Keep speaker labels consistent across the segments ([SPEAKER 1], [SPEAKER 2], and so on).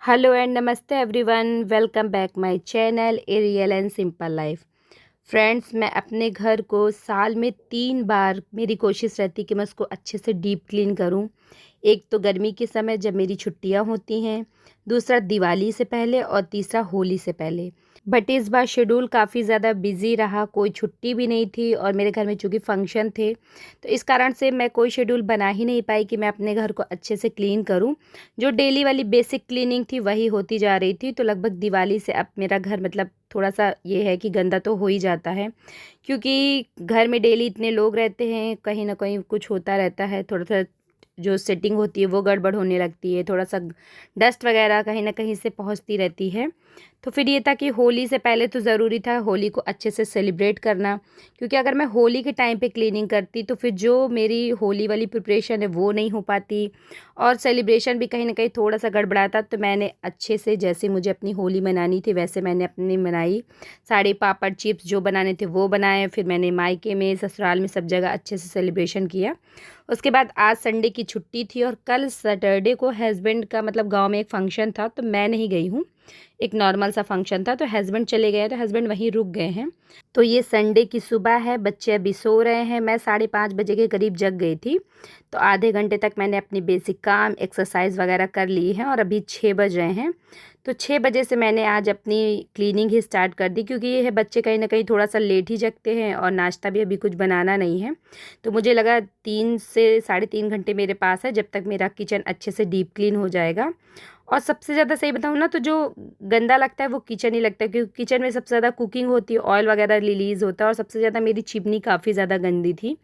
[SPEAKER 1] Hello and नमस्ते everyone, welcome back my channel a real and simple life. Friends, मैं अपने घर को साल में 3 बार मेरी कोशिश रहती है कि मैं उसको अच्छे से डीप क्लीन करूं। एक तो गर्मी के समय जब मेरी छुट्टियां होती हैं, दूसरा दिवाली से पहले और तीसरा होली से पहले। बट इस बार शेड्यूल काफ़ी ज़्यादा बिजी रहा, कोई छुट्टी भी नहीं थी और मेरे घर में चूँकि फंक्शन थे, तो इस कारण से मैं कोई शेड्यूल बना ही नहीं पाई कि मैं अपने घर को अच्छे से क्लीन करूं। जो डेली वाली बेसिक क्लीनिंग थी वही होती जा रही थी। तो लगभग दिवाली से अब मेरा घर मतलब थोड़ा सा ये है कि गंदा तो हो ही जाता है, क्योंकि घर में डेली इतने लोग रहते हैं, कहीं ना कहीं कुछ होता रहता है। थोड़ा सा जो सेटिंग होती है वो गड़बड़ होने लगती है, थोड़ा सा डस्ट वगैरह कहीं ना कहीं से पहुंचती रहती है। तो फिर ये था कि होली से पहले तो ज़रूरी था होली को अच्छे से सेलिब्रेट करना, क्योंकि अगर मैं होली के टाइम पे क्लीनिंग करती तो फिर जो मेरी होली वाली प्रिपरेशन है वो नहीं हो पाती और सेलिब्रेशन भी कहीं ना कहीं थोड़ा सा गड़बड़ाता। तो मैंने अच्छे से, जैसे मुझे अपनी होली मनानी थी वैसे मैंने अपनी मनाई। साड़ी पापड़ चिप्स जो बनाने थे वो बनाए, फिर मैंने मायके में ससुराल में सब जगह अच्छे से सेलिब्रेशन किया। उसके बाद आज संडे की छुट्टी थी और कल सैटरडे को हस्बैंड का मतलब गांव में एक फ़ंक्शन था, तो मैं नहीं गई हूँ। एक नॉर्मल सा फंक्शन था, तो हस्बैंड चले गए, तो हस्बैंड वहीं रुक गए हैं। तो ये संडे की सुबह है, बच्चे अभी सो रहे हैं। मैं 5:30 बजे के करीब जग गई थी, तो आधे घंटे तक मैंने अपनी बेसिक काम एक्सरसाइज वगैरह कर ली है और अभी 6 बज रहे हैं। तो 6 बजे से मैंने आज अपनी क्लीनिंग ही स्टार्ट कर दी, क्योंकि ये है बच्चे कहीं ना कहीं थोड़ा सा लेट ही जगते हैं और नाश्ता भी अभी कुछ बनाना नहीं है। तो मुझे लगा 3 से 3.5 घंटे मेरे पास है, जब तक मेरा किचन अच्छे से डीप क्लीन हो जाएगा। और सबसे ज़्यादा सही बताऊँ ना, तो जो गंदा लगता है वो किचन ही लगता है, क्योंकि किचन में सबसे ज़्यादा कुकिंग होती है, ऑयल वगैरह रिलीज़ होता है। और सबसे ज़्यादा मेरी चिमनी काफ़ी ज़्यादा गंदी थी,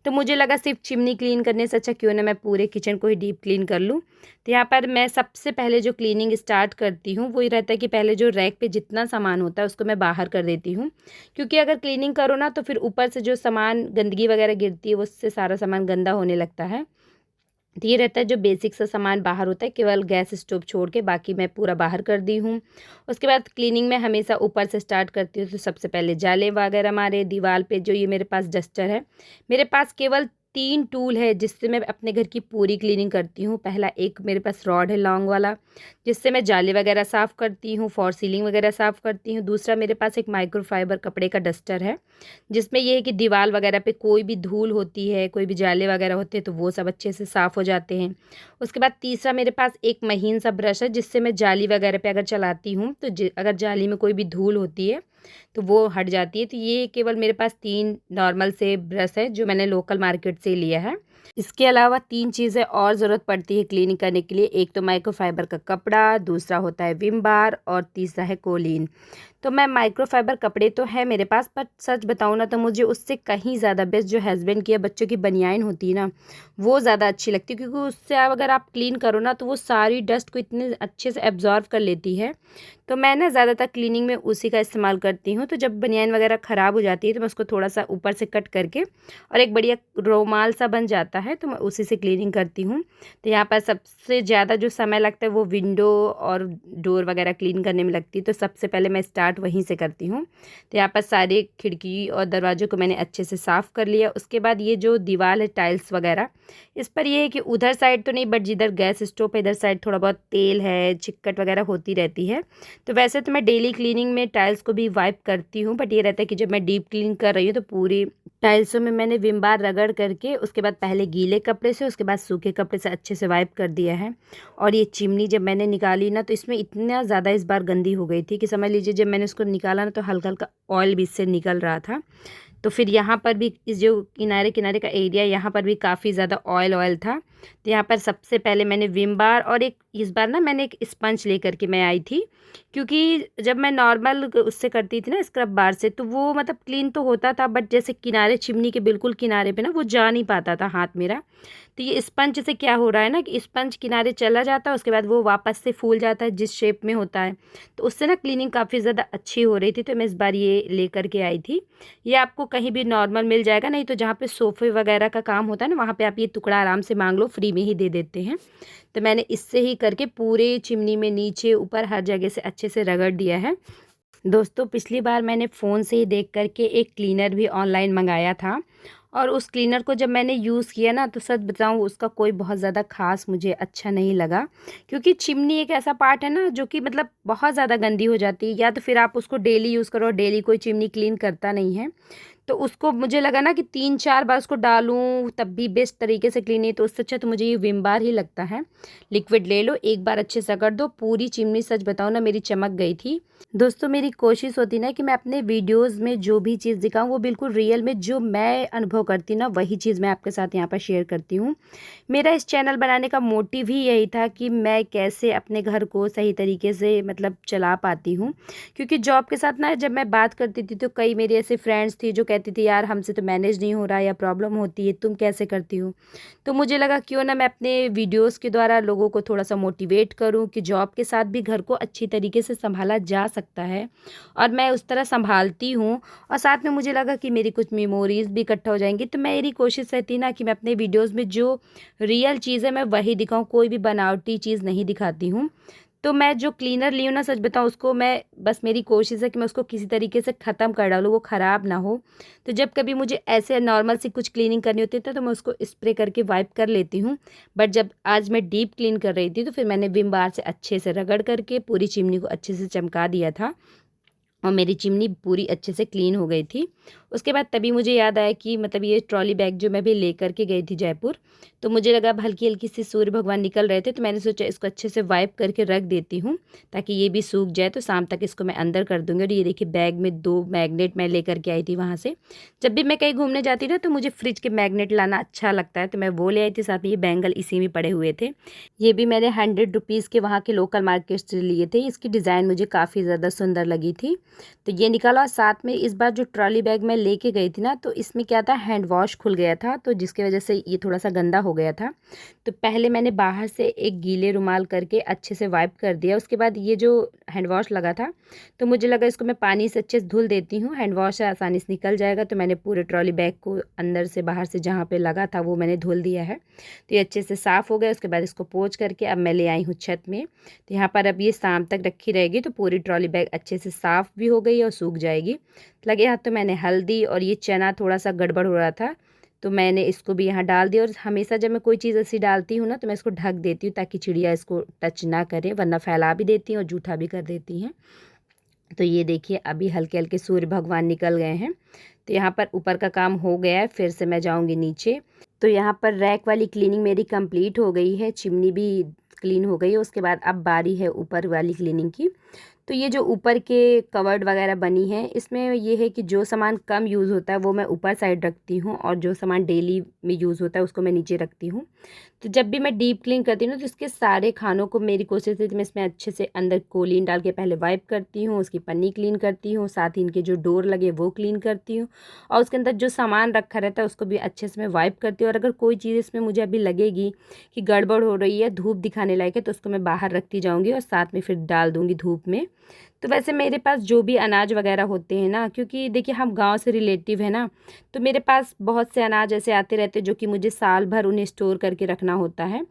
[SPEAKER 1] तो मुझे लगा सिर्फ चिमनी क्लीन करने से अच्छा क्यों ना मैं पूरे किचन को ही डीप क्लीन कर लूँ। तो यहाँ पर मैं सबसे पहले जो क्लीनिंग स्टार्ट करती हूँ वही रहता है कि पहले जो रैक पे जितना सामान होता है उसको मैं बाहर कर देती हूँ, क्योंकि अगर क्लीनिंग करो ना तो फिर ऊपर से जो सामान गंदगी वगैरह गिरती है उससे सारा सामान गंदा होने लगता है। तो ये रहता है जो बेसिक सा सामान बाहर होता है, केवल गैस स्टोव छोड़ के बाकी मैं पूरा बाहर कर दी हूँ। उसके बाद क्लीनिंग में हमेशा ऊपर से स्टार्ट करती हूँ। तो सबसे पहले जाले वगैरह मारे दीवार पे। जो ये मेरे पास डस्टर है, मेरे पास केवल 3 टूल है जिससे मैं अपने घर की पूरी क्लीनिंग करती हूँ। पहला एक मेरे पास रॉड है लॉन्ग वाला, जिससे मैं जाले वगैरह साफ़ करती हूँ, फॉर सीलिंग वगैरह साफ़ करती हूँ। दूसरा मेरे पास एक माइक्रोफाइबर कपड़े का डस्टर है, जिसमें ये है कि दीवार वगैरह पे कोई भी धूल होती है, कोई भी जाले वगैरह होते हैं तो वो सब अच्छे से साफ़ हो जाते हैं। उसके बाद तीसरा मेरे पास एक महीन सा ब्रश है, जिससे मैं जाली वगैरह पे अगर चलाती हूँ तो अगर जाली में कोई भी धूल होती है तो वो हट जाती है। तो ये केवल मेरे पास 3 नॉर्मल से ब्रश है जो मैंने लोकल मार्केट से लिया है। इसके अलावा 3 चीज़ें और ज़रूरत पड़ती है क्लीनिंग करने के लिए। एक तो माइक्रोफाइबर का कपड़ा, दूसरा होता है विम बार और तीसरा है कोलीन। तो मैं माइक्रोफाइबर कपड़े तो है मेरे पास, पर सच बताऊँ ना तो मुझे उससे कहीं ज़्यादा बेस्ट जो हस्बैंड की या बच्चों की बनियाइन होती है ना, वो ज़्यादा अच्छी लगती है, क्योंकि उससे अगर आप क्लीन करो ना तो वो सारी डस्ट को इतने अच्छे से एब्जॉर्व कर लेती है। तो मैं ना ज़्यादातर क्लीनिंग में उसी का इस्तेमाल करती हूँ। तो जब बनियाइन वगैरह ख़राब हो जाती है तो मैं उसको थोड़ा सा ऊपर से कट करके और एक बढ़िया रुमाल सा बन जाता है, तो मैं उसी से क्लीनिंग करती हूँ। तो यहाँ पर सबसे ज़्यादा जो समय लगता है वो विंडो और डोर वगैरह क्लीन करने में लगती है, तो सबसे पहले मैं स्टार्ट वहीं से करती हूँ। तो यहाँ पर सारे खिड़की और दरवाज़ों को मैंने अच्छे से साफ़ कर लिया। उसके बाद ये जो दीवार है टाइल्स वगैरह, इस पर ये है कि उधर साइड तो नहीं, बट जिधर गैस स्टोव है इधर साइड थोड़ा बहुत तेल है, चिक्कट वगैरह होती रहती है। तो वैसे तो मैं डेली क्लीनिंग में टाइल्स को भी वाइप करती हूँ, बट ये रहता है कि जब मैं डीप क्लीन कर रही हूँ तो पूरी टाइल्सों में मैंने विम बार रगड़ करके उसके बाद पहले गीले कपड़े से उसके बाद सूखे कपड़े से अच्छे से वाइप कर दिया है। और ये चिमनी जब मैंने निकाली ना तो इसमें इतना ज़्यादा इस बार गंदी हो गई थी कि समझ लीजिए जब मैंने उसको निकाला ना तो हल्का हल्का ऑयल भी इससे निकल रहा था। तो फिर यहाँ पर भी इस जो किनारे किनारे का एरिया, यहाँ पर भी काफ़ी ज़्यादा ऑयल ऑयल था। तो यहाँ पर सबसे पहले मैंने विम बार और एक इस बार ना मैंने एक स्पंज लेकर के मैं आई थी, क्योंकि जब मैं नॉर्मल उससे करती थी ना स्क्रब बार से तो वो मतलब क्लीन तो होता था, बट जैसे किनारे चिमनी के बिल्कुल किनारे पे ना वो जा नहीं पाता था हाथ मेरा। तो ये स्पंज से क्या हो रहा है ना कि स्पंज किनारे चला जाता है, उसके बाद वो वापस से फूल जाता है जिस शेप में होता है, तो उससे ना क्लीनिंग काफ़ी ज़्यादा अच्छी हो रही थी। तो मैं इस बार ये लेकर के आई थी। ये आपको कहीं भी नॉर्मल मिल जाएगा, नहीं तो जहाँ पे सोफ़े वगैरह का काम होता है ना वहाँ पे आप ये टुकड़ा आराम से मांग लो, फ्री में ही दे देते हैं। तो मैंने इससे ही करके पूरे चिमनी में नीचे ऊपर हर जगह से अच्छे से रगड़ दिया है। दोस्तों, पिछली बार मैंने फ़ोन से ही देख कर के एक क्लीनर भी ऑनलाइन मंगाया था और उस क्लीनर को जब मैंने यूज़ किया ना, तो सच बताऊँ उसका कोई बहुत ज़्यादा ख़ास मुझे अच्छा नहीं लगा, क्योंकि चिमनी एक ऐसा पार्ट है ना जो कि मतलब बहुत ज़्यादा गंदी हो जाती है। या तो फिर आप उसको डेली यूज़ करो, डेली कोई चिमनी क्लीन करता नहीं है। तो उसको मुझे लगा ना कि 3-4 बार उसको डालूँ तब भी बेस्ट तरीके से क्लीन नहीं, तो उससे अच्छा तो मुझे ये विम बार ही लगता है। लिक्विड ले लो, एक बार अच्छे से रगड़ दो, पूरी चिमनी सच बताऊँ ना मेरी चमक गई थी। दोस्तों मेरी कोशिश होती ना कि मैं अपने वीडियोज़ में जो भी चीज़ दिखाऊँ वो बिल्कुल रियल में जो मैं अनुभव करती ना वही चीज़ मैं आपके साथ यहाँ पर शेयर करती हूँ। मेरा इस चैनल बनाने का मोटिव ही यही था कि मैं कैसे अपने घर को सही तरीके से मतलब चला पाती हूँ। क्योंकि जॉब के साथ ना जब मैं बात करती थी तो कई मेरी ऐसे फ्रेंड्स थी जो कहती थी यार हमसे तो मैनेज नहीं हो रहा या प्रॉब्लम होती है, तुम कैसे करती हो। तो मुझे लगा क्यों ना मैं अपने वीडियोस के द्वारा लोगों को थोड़ा सा मोटिवेट करूं कि जॉब के साथ भी घर को अच्छी तरीके से संभाला जा सकता है, और मैं उस तरह संभालती हूं। और साथ में मुझे लगा कि मेरी कुछ मेमोरीज भी इकट्ठा हो जाएंगी। तो मेरी कोशिश रहती ना कि मैं अपने वीडियोज़ में जो रियल चीज़ है मैं वही दिखाऊँ, कोई भी बनावटी चीज़ नहीं दिखाती हूँ। तो मैं जो क्लीनर ली हूँ ना, सच बताऊँ उसको मैं बस मेरी कोशिश है कि मैं उसको किसी तरीके से ख़त्म कर डालूँ, वो ख़राब ना हो। तो जब कभी मुझे ऐसे नॉर्मल सी कुछ क्लीनिंग करनी होती है तो मैं उसको स्प्रे करके वाइप कर लेती हूँ। बट जब आज मैं डीप क्लीन कर रही थी तो फिर मैंने विम बार से अच्छे से रगड़ करके पूरी चिमनी को अच्छे से चमका दिया था, और मेरी चिमनी पूरी अच्छे से क्लीन हो गई थी। उसके बाद तभी मुझे याद आया कि मतलब ये ट्रॉली बैग जो मैं भी लेकर के गई थी जयपुर, तो मुझे लगा अब हल्की-हल्की सी सूर्य भगवान निकल रहे थे, तो मैंने सोचा इसको अच्छे से वाइप करके रख देती हूँ, ताकि ये भी सूख जाए, तो शाम तक इसको मैं अंदर कर दूँगी। और ये देखिए बैग में 2 मैग्नेट मैं लेकर के आई थी वहाँ से। जब भी मैं कहीं घूमने जाती ना तो मुझे फ्रिज के मैग्नेट लाना अच्छा लगता है, तो मैं वो ले आई थी, साथ में ये बैंगल इसी में पड़े हुए थे। ये भी मैंने 100 रुपीज़ के वहाँ के लोकल मार्केट से लिए थे। इसकी डिज़ाइन मुझे काफ़ी ज़्यादा सुंदर लगी थी, तो ये निकाला। और साथ में इस बार जो ट्रॉली बैग मैं लेके गई थी ना, तो इसमें क्या था, हैंड वॉश खुल गया था, तो जिसकी वजह से ये थोड़ा सा गंदा हो गया था। तो पहले मैंने बाहर से एक गीले रुमाल करके अच्छे से वाइप कर दिया। उसके बाद ये जो हैंड वॉश लगा था, तो मुझे लगा इसको मैं पानी से अच्छे से धुल देती हूँ, हैंड वॉश से आसानी से निकल जाएगा। तो मैंने पूरे ट्रॉली बैग को अंदर से बाहर से जहाँ पे लगा था वो मैंने धुल दिया है, तो ये अच्छे से साफ़ हो गया। उसके बाद इसको पोंछ करके अब मैं ले आई हूँ छत में। तो यहाँ पर अब ये शाम तक रखी रहेगी, तो पूरी ट्रॉली बैग अच्छे से साफ़ भी हो गई और सूख जाएगी। लगे हाथ तो मैंने हल्दी और ये चना थोड़ा सा गड़बड़ हो रहा था, तो मैंने इसको भी यहाँ डाल दिया। और हमेशा जब मैं कोई चीज़ ऐसी डालती हूँ ना, तो मैं इसको ढक देती हूँ ताकि चिड़िया इसको टच ना करे, वरना फैला भी देती हैं और जूठा भी कर देती हैं। तो ये देखिए अभी हल्के हल्के सूर्य भगवान निकल गए हैं, तो यहाँ पर ऊपर का काम हो गया है। फिर से मैं जाऊँगी नीचे। तो यहाँ पर रैक वाली क्लीनिंग मेरी कंप्लीट हो गई है, चिमनी भी क्लीन हो गई है। उसके बाद अब बारी है ऊपर वाली क्लीनिंग की। तो ये जो ऊपर के कवर्ड वगैरह बनी है, इसमें ये है कि जो सामान कम यूज़ होता है वो मैं ऊपर साइड रखती हूँ, और जो सामान डेली में यूज़ होता है उसको मैं नीचे रखती हूँ। तो जब भी मैं डीप क्लीन करती हूँ ना, तो इसके सारे खानों को मेरी कोशिश है कि मैं इसमें अच्छे से अंदर कोलीन डाल के पहले वाइप करती हूँ, उसकी पन्नी क्लीन करती हूँ, साथ ही इनके जो डोर लगे वो क्लीन करती हूँ, और उसके अंदर जो सामान रखा रहता है उसको भी अच्छे से मैं वाइप करती हूँ। और अगर कोई चीज़ इसमें मुझे अभी लगेगी कि गड़बड़ हो रही है, धूप दिखाने लायक है, तो उसको मैं बाहर रखती जाऊँगी और साथ में फिर डाल दूँगी धूप में। तो वैसे मेरे पास जो भी अनाज वगैरह होते हैं ना, क्योंकि देखिए हम गांव से रिलेटिव है ना, तो मेरे पास बहुत से अनाज ऐसे आते रहते हैं जो कि मुझे साल भर उन्हें स्टोर करके रखना होता है।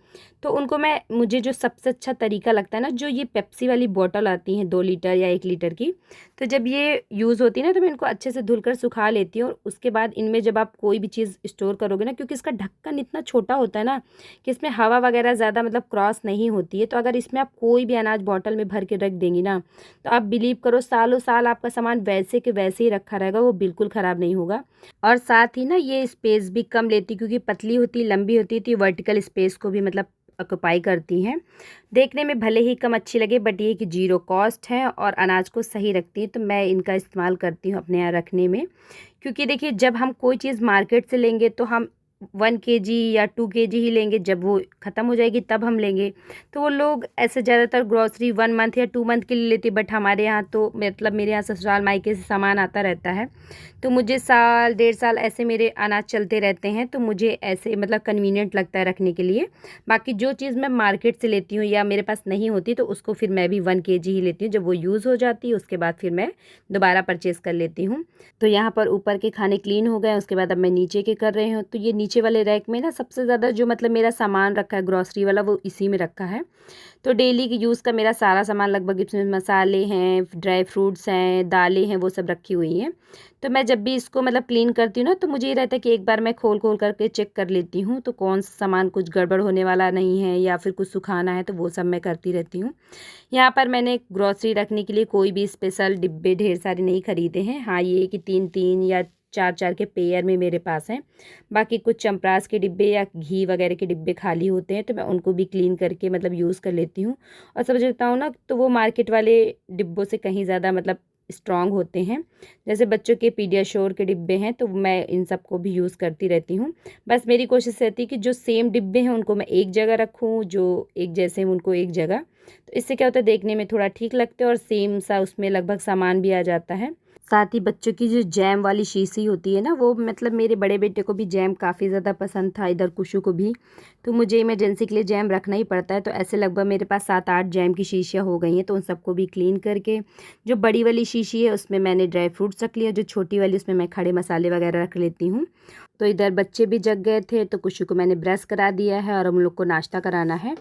[SPEAKER 1] तो उनको मुझे जो सबसे अच्छा तरीका लगता है ना, जो ये पेप्सी वाली बॉटल आती हैं 2 लीटर या 1 लीटर की, तो जब ये यूज़ होती है ना, तो मैं इनको अच्छे से धुलकर सुखा लेती हूँ। और उसके बाद इनमें जब आप कोई भी चीज़ स्टोर करोगे ना, क्योंकि इसका ढक्कन इतना छोटा होता है ना कि इसमें हवा वगैरह ज़्यादा मतलब क्रॉस नहीं होती है, तो अगर इसमें आप कोई भी अनाज बॉटल में भर के रख देंगी ना, तो आप बिलीव करो सालों साल आपका सामान वैसे के वैसे ही रखा रहेगा, वो बिल्कुल ख़राब नहीं होगा। और साथ ही ना ये स्पेस भी कम लेती, क्योंकि पतली होती लंबी होती है, तो ये वर्टिकल स्पेस को भी मतलब ऑक्यूपाई करती हैं। देखने में भले ही कम अच्छी लगे, बट ये कि जीरो कॉस्ट है और अनाज को सही रखती है, तो मैं इनका इस्तेमाल करती हूँ अपने यहाँ रखने में। क्योंकि देखिए जब हम कोई चीज़ मार्केट से लेंगे तो हम 1 केजी या 2 केजी ही लेंगे, जब वो ख़त्म हो जाएगी तब हम लेंगे। तो वो लोग ऐसे ज़्यादातर ग्रॉसरी 1 मंथ या 2 मंथ के लिए लेते, बट हमारे यहाँ तो मतलब मेरे यहाँ ससुराल मायके से सामान आता रहता है, तो मुझे साल 1.5 साल ऐसे मेरे अनाज चलते रहते हैं, तो मुझे ऐसे मतलब कन्वीनियंट लगता है रखने के लिए। बाकी जो चीज़ मैं मार्केट से लेती हूँ या मेरे पास नहीं होती, तो उसको फिर मैं भी 1 केजी ही लेती हूँ। जब वो यूज़ हो जाती है उसके बाद फिर मैं दोबारा परचेज़ कर लेती हूँ। तो यहाँ पर ऊपर के खाने क्लीन हो गए, उसके बाद अब मैं नीचे के कर रही हूँ। तो ये नीचे नीचे वाले रैक में ना सबसे ज़्यादा जो मतलब मेरा सामान रखा है ग्रॉसरी वाला वो इसी में रखा है। तो डेली के यूज़ का मेरा सारा सामान लगभग इसमें मसाले हैं, ड्राई फ्रूट्स हैं, दालें हैं, वो सब रखी हुई हैं। तो मैं जब भी इसको मतलब क्लीन करती हूँ ना तो मुझे ये रहता है कि एक बार मैं खोल करके चेक कर लेती हूँ तो कौन सा सामान कुछ गड़बड़ होने वाला नहीं है या फिर कुछ सुखाना है, तो वो सब मैं करती रहती हूँ। यहाँ पर मैंने ग्रॉसरी रखने के लिए कोई भी स्पेशल डिब्बे ढेर सारे नहीं खरीदे हैं। हाँ, ये कि 3-3 या 4-4 के पेयर में मेरे पास हैं। बाकी कुछ चम्प्रास के डिब्बे या घी वगैरह के डिब्बे खाली होते हैं तो मैं उनको भी क्लीन करके मतलब यूज़ कर लेती हूँ। और सच बताऊँ ना तो वो मार्केट वाले डिब्बों से कहीं ज़्यादा मतलब स्ट्रॉन्ग होते हैं। जैसे बच्चों के पीडियाश्योर के डिब्बे हैं तो मैं इन सब को भी यूज़ करती रहती हूँ। बस मेरी कोशिश रहती है कि जो सेम डिब्बे हैं उनको मैं एक जगह रखूँ, जो एक जैसे हैं उनको एक जगह। तो इससे क्या होता है, देखने में थोड़ा ठीक लगता है और सेम सा उसमें लगभग सामान भी आ जाता है। साथ ही बच्चों की जो जैम वाली शीशी होती है ना, वो मतलब मेरे बड़े बेटे को भी जैम काफ़ी ज़्यादा पसंद था, इधर कुशु को भी। तो मुझे इमरजेंसी के लिए जैम रखना ही पड़ता है। तो ऐसे लगभग मेरे पास 7-8 जैम की शीशियाँ हो गई हैं। तो उन सबको भी क्लीन करके जो बड़ी वाली शीशी है उसमें मैंने ड्राई फ्रूट्स रख लिया, जो छोटी वाली उसमें मैं खड़े मसाले वगैरह रख लेती हूँ। तो इधर बच्चे भी जग गए थे तो कुशु को मैंने ब्रश करा दिया है और हम लोग को नाश्ता कराना है।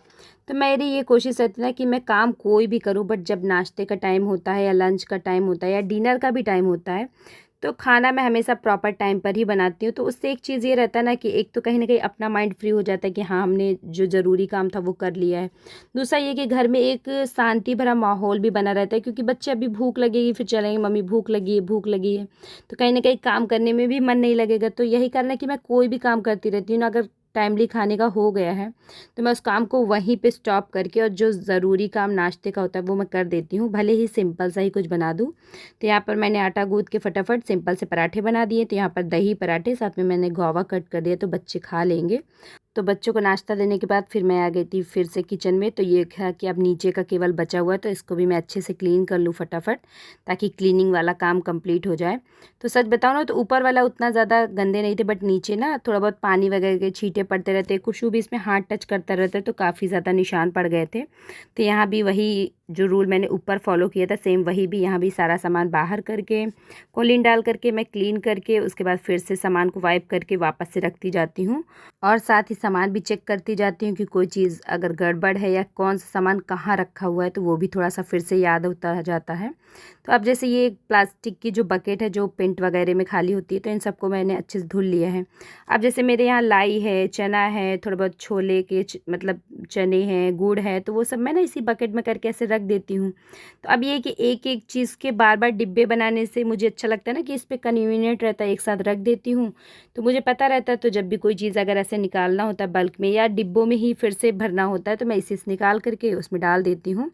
[SPEAKER 1] तो मेरी ये कोशिश रहती है ना कि मैं काम कोई भी करूँ, बट जब नाश्ते का टाइम होता है या लंच का टाइम होता है या डिनर का भी टाइम होता है तो खाना मैं हमेशा प्रॉपर टाइम पर ही बनाती हूँ। तो उससे एक चीज़ ये रहता है ना कि एक तो कहीं ना कहीं अपना माइंड फ्री हो जाता है कि हाँ, हमने जो ज़रूरी काम था वो कर लिया है। दूसरा ये कि घर में एक शांति भरा माहौल भी बना रहता है, क्योंकि बच्चे अभी भूख लगेगी फिर चलेंगे मम्मी भूख लगी है भूख लगी है, तो कहीं ना कहीं काम करने में भी मन नहीं लगेगा। तो यही कारण है कि मैं कोई भी काम करती रहती हूँ ना, अगर टाइमली खाने का हो गया है तो मैं उस काम को वहीं पे स्टॉप करके और जो ज़रूरी काम नाश्ते का होता है वो मैं कर देती हूँ, भले ही सिंपल सा ही कुछ बना दूँ। तो यहाँ पर मैंने आटा गूँथ के फटाफट सिंपल से पराठे बना दिए। तो यहाँ पर दही पराठे साथ में मैंने गुआवा कट कर दिया तो बच्चे खा लेंगे। तो बच्चों को नाश्ता देने के बाद फिर मैं आ गई थी फिर से किचन में। तो ये था कि अब नीचे का केवल बचा हुआ है तो इसको भी मैं अच्छे से क्लीन कर लूँ फटाफट, ताकि क्लीनिंग वाला काम कंप्लीट हो जाए। तो सच बताऊँ ना तो ऊपर वाला उतना ज़्यादा गंदे नहीं थे, बट नीचे ना थोड़ा बहुत पानी वगैरह के छींटे पड़ते रहते, कुशु भी इसमें हाथ टच करता रहता है तो काफ़ी ज़्यादा निशान पड़ गए थे। तो यहाँ भी वही जो रूल मैंने ऊपर फॉलो किया था सेम वही भी यहाँ भी सारा सामान बाहर करके कोलिन डाल करके मैं क्लीन करके उसके बाद फिर से सामान को वाइप करके वापस से रखती जाती हूँ। और साथ ही सामान भी चेक करती जाती हूँ कि कोई चीज़ अगर गड़बड़ है या कौन सा सामान कहाँ रखा हुआ है तो वो भी थोड़ा सा फिर से याद होता जाता है। तो अब जैसे ये प्लास्टिक की जो बकेट है जो पेंट वगैरह में खाली होती है तो इन सबको मैंने अच्छे से धुल लिया है। अब जैसे मेरे यहाँ लाई है, चना है, थोड़ा बहुत छोले के मतलब चने हैं, गुड़ है, तो वो सब मैं ना इसी बकेट में करके ऐसे रख देती हूँ। तो अब ये कि एक एक चीज़ के बार बार डिब्बे बनाने से मुझे अच्छा लगता है ना कि इस पर कन्वीनियंट रहता है, एक साथ रख देती हूँ तो मुझे पता रहता है। तो जब भी कोई चीज़ अगर ऐसे निकालना होता है बल्क में या डिब्बों में ही फिर से भरना होता है तो मैं इसे निकाल करके उसमें डाल देती हूँ।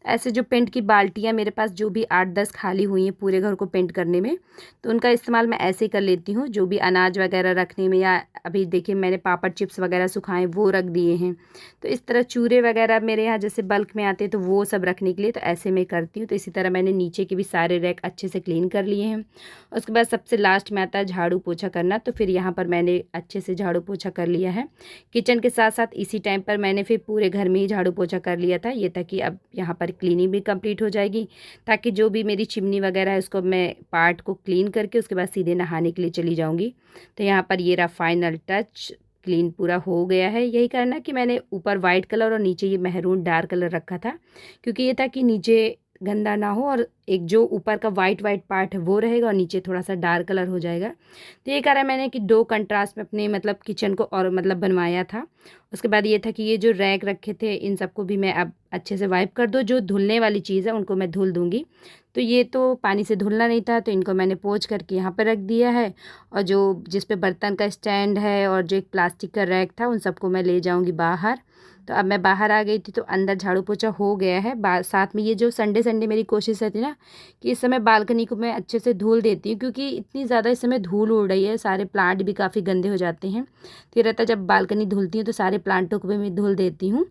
[SPEAKER 1] ऐसे जो पेंट की बाल्टियाँ मेरे पास जो भी 8-10 खाली हुई हैं पूरे घर को पेंट करने में, तो उनका इस्तेमाल मैं ऐसे ही कर लेती हूँ। जो भी अनाज वगैरह रखने में, या अभी देखिए मैंने पापड़ चिप्स वगैरह सुखाए वो रख दिए हैं, तो इस तरह चूरे वगैरह मेरे यहाँ जैसे बल्क में आते हैं तो वो सब रखने के लिए तो ऐसे मैं करती हूँ। तो इसी तरह मैंने नीचे के भी सारे रैक अच्छे से क्लीन कर लिए हैं। उसके बाद सबसे लास्ट में आता है झाड़ू पोछा करना। तो फिर यहाँ पर मैंने अच्छे से झाड़ू पोछा कर लिया है किचन के साथ साथ। इसी टाइम पर मैंने फिर पूरे घर में ही झाड़ू पोछा कर लिया था, ये था कि अब यहाँ पर क्लीनिंग भी कंप्लीट हो जाएगी, ताकि जो भी मेरी चिमनी वगैरह है उसको मैं पार्ट को क्लीन करके उसके बाद सीधे नहाने के लिए चली जाऊँगी। तो यहाँ पर ये रहा फाइनल टच, क्लीन पूरा हो गया है। यही करना कि मैंने ऊपर वाइट कलर और नीचे ये मैरून डार्क कलर रखा था, क्योंकि ये था कि नीचे गंदा ना हो और एक जो ऊपर का वाइट पार्ट है वो रहेगा और नीचे थोड़ा सा डार्क कलर हो जाएगा। तो ये करा मैंने कि 2 कंट्रास्ट में अपने मतलब किचन को और मतलब बनवाया था। उसके बाद ये था कि ये जो रैक रखे थे इन सबको भी मैं अब अच्छे से वाइप कर दो। जो धुलने वाली चीज़ है उनको मैं धुल दूँगी। तो ये तो पानी से धुलना नहीं था तो इनको मैंने पोंछ करके यहाँ पर रख दिया है। और जो जिस पे बर्तन का स्टैंड है और जो एक प्लास्टिक का रैक था उन सबको मैं ले जाऊँगी बाहर। तो अब मैं बाहर आ गई थी तो अंदर झाड़ू पोछा हो गया है। साथ में ये जो संडे मेरी कोशिश रहती है ना कि इस समय बालकनी को मैं अच्छे से धुल देती हूँ, क्योंकि इतनी ज़्यादा इस समय धूल उड़ रही है, सारे प्लांट भी काफ़ी गंदे हो जाते हैं। तो ये रहता है जब बालकनी धुलती हूँ तो सारे प्लांटों को भी मैं धुल देती हूँ,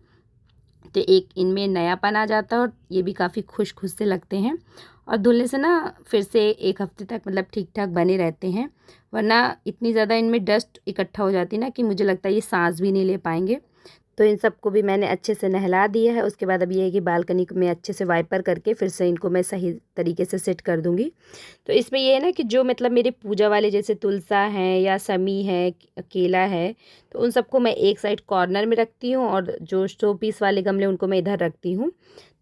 [SPEAKER 1] तो एक इनमें नयापन आ जाता है और ये भी काफ़ी खुश से लगते हैं। और धुलने से ना फिर से 1 हफ्ते तक मतलब ठीक ठाक बने रहते हैं, वरना इतनी ज़्यादा इनमें डस्ट इकट्ठा हो जाती है ना कि मुझे लगता है ये सांस भी नहीं ले पाएंगे। तो इन सबको भी मैंने अच्छे से नहला दिया है। उसके बाद अब ये है कि बालकनी को मैं अच्छे से वाइपर करके फिर से इनको मैं सही तरीके से सेट कर दूँगी। तो इसमें ये है ना कि जो मतलब मेरे पूजा वाले जैसे तुलसा हैं या समी है, केला है, तो उन सबको मैं एक साइड कॉर्नर में रखती हूँ और जो शो पीस वाले गमले उनको मैं इधर रखती हूँ।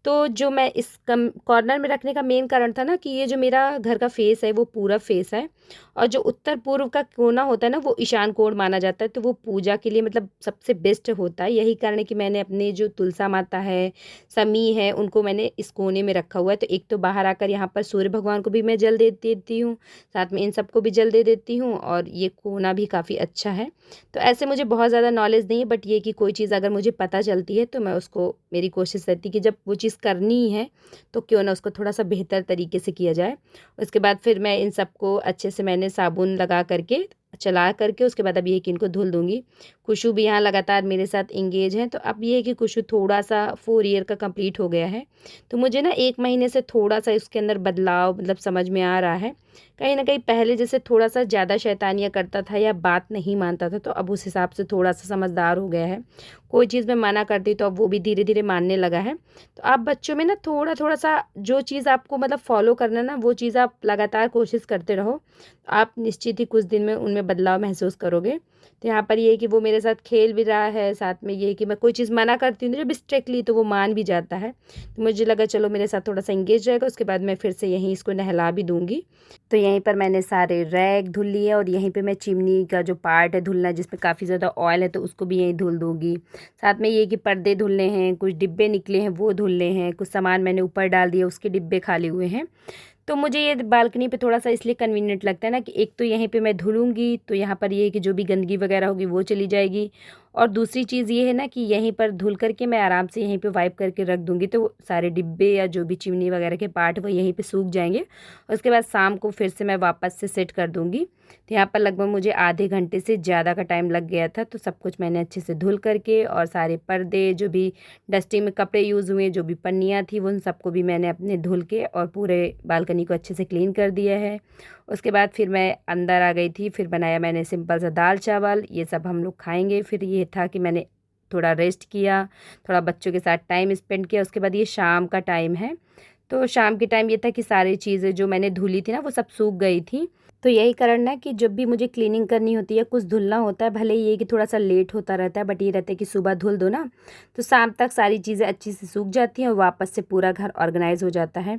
[SPEAKER 1] तो जो मैं इस कम कॉर्नर में रखने का मेन कारण था ना कि ये जो मेरा घर का फेस है वो पूरब फेस है और जो उत्तर पूर्व का कोना होता है ना वो ईशान कोण माना जाता है, तो वो पूजा के लिए मतलब सबसे बेस्ट होता है। यही कारण है कि मैंने अपने जो तुलसा माता है, समी है, उनको मैंने इस कोने में रखा हुआ है। तो एक तो बाहर आकर यहाँ पर सूर्य भगवान को भी मैं जल दे देती हूँ, साथ में इन सबको भी जल दे देती हूँ और ये कोना भी काफ़ी अच्छा है। तो ऐसे मुझे बहुत ज़्यादा नॉलेज नहीं है, बट ये कि कोई चीज़ अगर मुझे पता चलती है तो मैं उसको, मेरी कोशिश रहती है कि जब वो चीज़ करनी है तो क्यों ना उसको थोड़ा सा बेहतर तरीके से किया जाए। उसके बाद फिर मैं इन सबको अच्छे से मैंने साबुन लगा करके चला करके उसके बाद अब ये है कि इनको धुल दूँगी। खुशू भी यहाँ लगातार मेरे साथ एंगेज है। तो अब ये है कि खुशू थोड़ा-सा 4 ईयर का कंप्लीट हो गया है। तो मुझे ना 1 महीने से थोड़ा-सा इसके अंदर बदलाव मतलब समझ में आ रहा है। कहीं न कहीं पहले जैसे थोड़ा-सा ज़्यादा शैतानियाँ करता था या बात नहीं मानता था, तो अब उस हिसाब से थोड़ा-सा समझदार हो गया है। कोई चीज़ मैं मना करती तो अब वो भी धीरे-धीरे मानने लगा है। तो आप बच्चों में ना थोड़ा-थोड़ा सा जो चीज़ आपको मतलब फ़ॉलो करना है ना, वो चीज़ आप लगातार कोशिश करते रहो। आप निश्चित ही कुछ दिन में उनमें बदलाव महसूस करोगे। तो यहाँ पर ये है कि वो मेरे साथ खेल भी रहा है, साथ में ये है कि मैं कोई चीज़ मना करती हूँ जब स्ट्रिक्टली तो वो मान भी जाता है। तो मुझे लगा चलो मेरे साथ थोड़ा-सा एंगेज रहेगा, उसके बाद मैं फिर से यहीं इसको नहला भी दूँगी। तो यहीं पर मैंने सारे रैक धुल लिए और यहीं पे मैं चिमनी का जो पार्ट है धुलना जिसमें काफ़ी ज़्यादा ऑयल है तो उसको भी यहीं धुल दूँगी। साथ में ये कि पर्दे धुलने हैं, कुछ डिब्बे निकले हैं वो धुलने हैं, कुछ सामान मैंने ऊपर डाल दिया उसके डिब्बे खाली हुए हैं। तो मुझे ये बालकनी पे थोड़ा-सा इसलिए कन्वीनिएंट लगता है ना कि एक तो यहीं पे मैं धुलूँगी, तो यहाँ पर ये है कि जो भी गंदगी वगैरह होगी वो चली जाएगी और दूसरी चीज़ ये है ना कि यहीं पर धुल कर के मैं आराम से यहीं पे वाइप करके रख दूँगी, तो वो सारे डिब्बे या जो भी चिमनी वगैरह के पार्ट वो यहीं पे सूख जाएँगे। उसके बाद शाम को फिर से मैं वापस से सेट कर दूँगी। तो यहाँ पर लगभग मुझे आधे घंटे से ज़्यादा का टाइम लग गया था, तो सब कुछ मैंने अच्छे से धुल करके और सारे पर्दे जो भी डस्टिंग में कपड़े यूज़ हुए, जो भी पन्नियाँ थी, वो उन सबको भी मैंने अपने धुल के और पूरे बालकनी को अच्छे से क्लीन कर दिया है। उसके बाद फिर मैं अंदर आ गई थी, फिर बनाया मैंने सिंपल सा दाल-चावल, ये सब हम लोग खाएँगे। फिर ये था कि मैंने थोड़ा रेस्ट किया, थोड़ा बच्चों के साथ टाइम स्पेंड किया। उसके बाद ये शाम का टाइम है, तो शाम के टाइम ये था कि सारी चीज़ें जो मैंने धुली थी ना, वो सब सूख गई थी। तो यही कारण है कि जब भी मुझे क्लीनिंग करनी होती है, कुछ धुलना होता है, भले ये कि थोड़ा-सा लेट होता रहता है, बट ये रहता है कि सुबह धुल दो ना, तो शाम तक सारी चीज़ें अच्छी से सूख जाती हैं और वापस से पूरा घर ऑर्गेनाइज़ हो जाता है।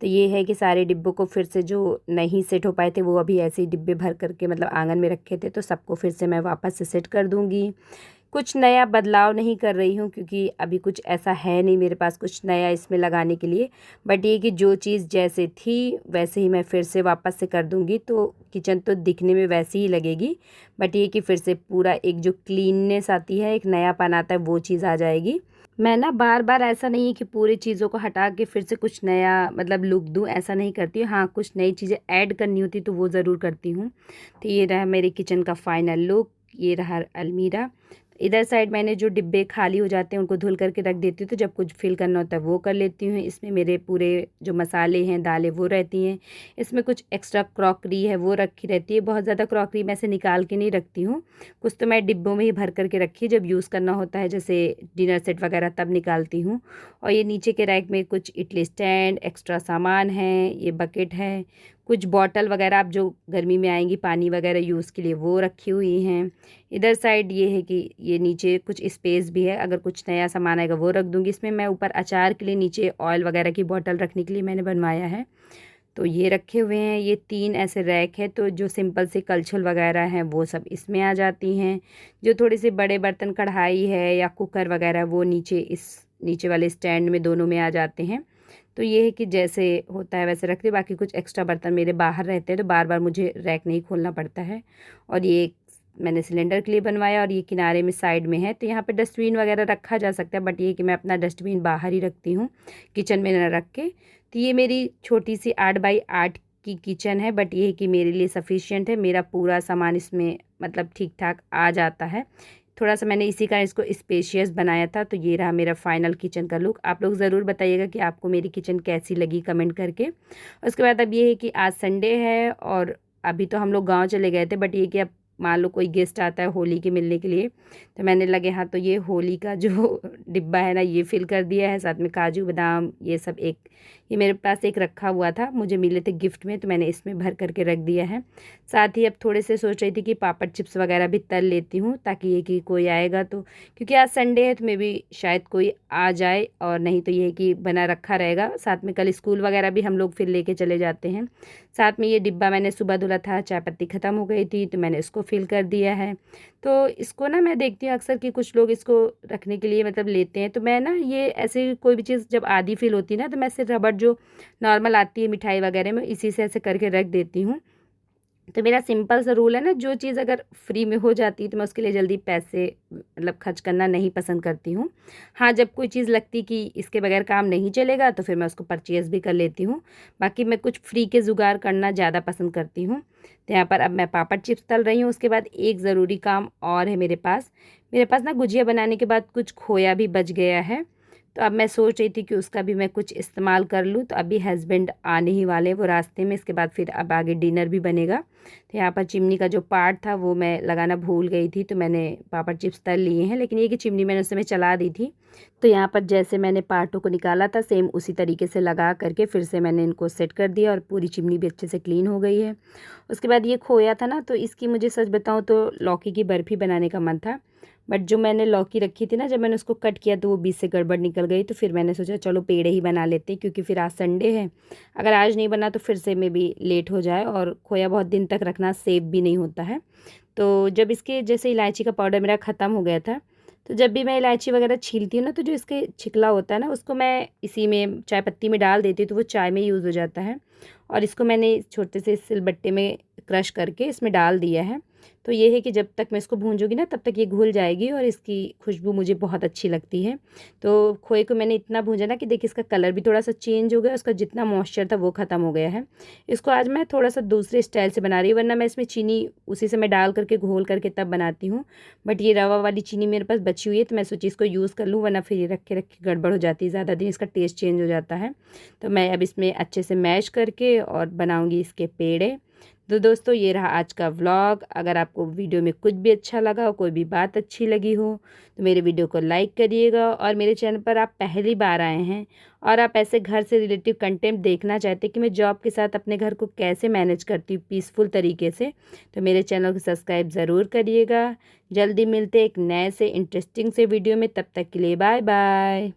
[SPEAKER 1] तो ये है कि सारे डिब्बों को फिर से जो नहीं सेट हो पाए थे, वो अभी ऐसे ही डिब्बे भर करके मतलब आँगन में रखे थे, तो सबको फिर से मैं वापस से सेट कर दूँगी। कुछ नया बदलाव नहीं कर रही हूँ क्योंकि अभी कुछ ऐसा है नहीं मेरे पास कुछ नया इसमें लगाने के लिए, बट ये कि जो चीज़ जैसे थी वैसे ही मैं फिर से वापस से कर दूँगी, तो किचन तो दिखने में वैसी ही लगेगी, बट ये कि फिर से पूरा एक जो क्लीननेस आती है, एक नयापन आता है, वो चीज़ आ जाएगी। मैं ना बार-बार ऐसा नहीं है कि पूरी चीज़ों को हटा के फिर से कुछ नया मतलब लुक दूँ, ऐसा नहीं करती हूँ। हाँ, कुछ नई चीज़ें ऐड करनी होती तो वो ज़रूर करती हूँ। तो ये रहा मेरे किचन का फाइनल लुक, ये रहा अलमीरा। इधर साइड मैंने जो डिब्बे खाली हो जाते हैं उनको धुल करके रख देती हूँ, तो जब कुछ फिल करना होता है वो कर लेती हूँ। इसमें मेरे पूरे जो मसाले हैं, दालें वो रहती हैं। इसमें कुछ एक्स्ट्रा क्रॉकरी है वो रखी रहती है। बहुत ज़्यादा क्रॉकरी मैं ऐसे निकाल के नहीं रखती हूँ, कुछ तो मैं डिब्बों में ही भर करके रखी है, जब यूज़ करना होता है जैसे डिनर सेट वगैरह तब निकालती हूँ। और ये नीचे के रैक में कुछ इडली स्टैंड, एक्स्ट्रा सामान है, ये बकेट है, कुछ बॉटल वगैरह आप जो गर्मी में आएंगी पानी वगैरह यूज़ के लिए वो रखी हुई हैं। इधर साइड ये है कि ये नीचे कुछ स्पेस भी है, अगर कुछ नया सामान आएगा वो रख दूँगी। इसमें मैं ऊपर अचार के लिए नीचे ऑयल वगैरह की बॉटल रखने के लिए मैंने बनवाया है, तो ये रखे हुए हैं। ये 3 ऐसे रैक है, तो जो सिंपल से कलछुल वगैरह हैं वो सब इसमें आ जाती हैं। जो थोड़े से बड़े बर्तन कढ़ाई है या कुकर वगैरह वो नीचे इस नीचे वाले स्टैंड में दोनों में आ जाते हैं। तो ये है कि जैसे होता है वैसे रखते, बाकी कुछ एक्स्ट्रा बर्तन मेरे बाहर रहते हैं तो बार बार मुझे रैक नहीं खोलना पड़ता है। और ये मैंने सिलेंडर के लिए बनवाया और ये किनारे में साइड में है, तो यहाँ पे डस्टबिन वगैरह रखा जा सकता है, बट ये कि मैं अपना डस्टबिन बाहर ही रखती हूँ, किचन में न रख के। तो ये मेरी छोटी सी 8 बाई 8 की किचन है, बट ये है कि मेरे लिए सफिशिएंट है। मेरा पूरा सामान इसमें मतलब ठीक ठाक आ जाता है। थोड़ा सा मैंने इसी का इसको स्पेशियस बनाया था। तो ये रहा मेरा फाइनल किचन का लुक। आप लोग ज़रूर बताइएगा कि आपको मेरी किचन कैसी लगी कमेंट करके। उसके बाद अब ये है कि आज संडे है और अभी तो हम लोग गांव चले गए थे, बट ये कि अब मान लो कोई गेस्ट आता है होली के मिलने के लिए, तो मैंने लगे हाँ तो ये होली का जो डिब्बा है ना ये फिल कर दिया है। साथ में काजू बादाम ये सब ये मेरे पास एक रखा हुआ था, मुझे मिले थे गिफ्ट में, तो मैंने इसमें भर करके रख दिया है। साथ ही अब थोड़े से सोच रही थी कि पापड़ चिप्स वगैरह भी तल लेती हूँ, ताकि ये कि कोई आएगा तो, क्योंकि आज संडे है तो मे भी शायद कोई आ जाए, और नहीं तो ये है कि बना रखा रहेगा। साथ में कल स्कूल वगैरह भी हम लोग फिर लेके चले जाते हैं। साथ में ये डिब्बा मैंने सुबह धुला था, चाय पत्ती ख़त्म हो गई थी तो मैंने इसको फिल कर दिया है। तो इसको ना मैं देखती हूँ अक्सर कि कुछ लोग इसको रखने के लिए मतलब लेते हैं, तो मैं ना ये ऐसे कोई भी चीज़ जब आधी फिल होती है ना, तो मैं सिर्फ रबड़ जो नॉर्मल आती है मिठाई वगैरह में, इसी से ऐसे करके रख देती हूँ। तो मेरा सिंपल सा रूल है ना, जो चीज़ अगर फ्री में हो जाती है तो मैं उसके लिए जल्दी पैसे मतलब खर्च करना नहीं पसंद करती हूँ। हाँ, जब कोई चीज़ लगती कि इसके बगैर काम नहीं चलेगा तो फिर मैं उसको परचेज़ भी कर लेती हूँ। बाकी मैं कुछ फ्री के जुगाड़ करना ज़्यादा पसंद करती हूँ। तो यहाँ पर अब मैं पापड़ चिप्स तल रही हूँ। उसके बाद एक ज़रूरी काम और है मेरे पास। ना गुजिया बनाने के बाद कुछ खोया भी बच गया है, तो अब मैं सोच रही थी कि उसका भी मैं कुछ इस्तेमाल कर लूँ। तो अभी हस्बैंड आने ही वाले हैं, वो रास्ते में, इसके बाद फिर अब आगे डिनर भी बनेगा। तो यहाँ पर चिमनी का जो पार्ट था वो मैं लगाना भूल गई थी, तो मैंने पापड़ चिप्स तल लिए हैं, लेकिन ये कि चिमनी मैंने उस समय चला दी थी। तो यहाँ पर जैसे मैंने पार्टों को निकाला था सेम उसी तरीके से लगा करके फिर से मैंने इनको सेट कर दिया, और पूरी चिमनी भी अच्छे से क्लीन हो गई है। उसके बाद ये खोया था ना, तो इसकी मुझे सच बताऊँ तो लौकी की बर्फ़ी बनाने का मन था, बट जो मैंने लौकी रखी थी ना, जब मैंने उसको कट किया तो वो बीच से गड़बड़ निकल गई। तो फिर मैंने सोचा चलो पेड़े ही बना लेते हैं, क्योंकि फिर आज संडे है, अगर आज नहीं बना तो फिर से में भी लेट हो जाए, और खोया बहुत दिन तक रखना सेफ भी नहीं होता है। तो जब इसके जैसे इलायची का पाउडर मेरा ख़त्म हो गया था, तो जब भी मैं इलायची वगैरह छीलती हूँ ना, तो जो इसके छिकला होता है ना, उसको मैं इसी में चाय पत्ती में डाल देती हूँ, तो वो चाय में यूज़ हो जाता है। और इसको मैंने छोटे से सिलबट्टे में क्रश करके इसमें डाल दिया है। तो ये है कि जब तक मैं इसको भूंजूंगी ना तब तक ये घुल जाएगी, और इसकी खुशबू मुझे बहुत अच्छी लगती है। तो खोए को मैंने इतना भूंजा ना कि देखिए इसका कलर भी थोड़ा सा चेंज हो गया, उसका जितना मॉइस्चर था वो ख़त्म हो गया है। इसको आज मैं थोड़ा सा दूसरे स्टाइल से बना रही हूँ, वरना मैं इसमें चीनी उसी से मैं डाल करके घोल करके तब बनाती हूँ। बट ये रवा वाली चीनी मेरे पास बची हुई है, तो मैं सोची इसको यूज़ कर लूँ, वरना फिर ये रख के गड़बड़ हो जाती है, ज़्यादा दिन इसका टेस्ट चेंज हो जाता है। तो मैं अब इसमें अच्छे से मैश करके और बनाऊँगी इसके पेड़े। तो दोस्तों ये रहा आज का व्लॉग। अगर आपको वीडियो में कुछ भी अच्छा लगा हो, कोई भी बात अच्छी लगी हो, तो मेरे वीडियो को लाइक करिएगा। और मेरे चैनल पर आप पहली बार आए हैं और आप ऐसे घर से रिलेटिव कंटेंट देखना चाहते हैं कि मैं जॉब के साथ अपने घर को कैसे मैनेज करती हूँ पीसफुल तरीके से, तो मेरे चैनल को सब्सक्राइब ज़रूर करिएगा। जल्दी मिलते एक नए से इंटरेस्टिंग से वीडियो में, तब तक के लिए बाय बाय।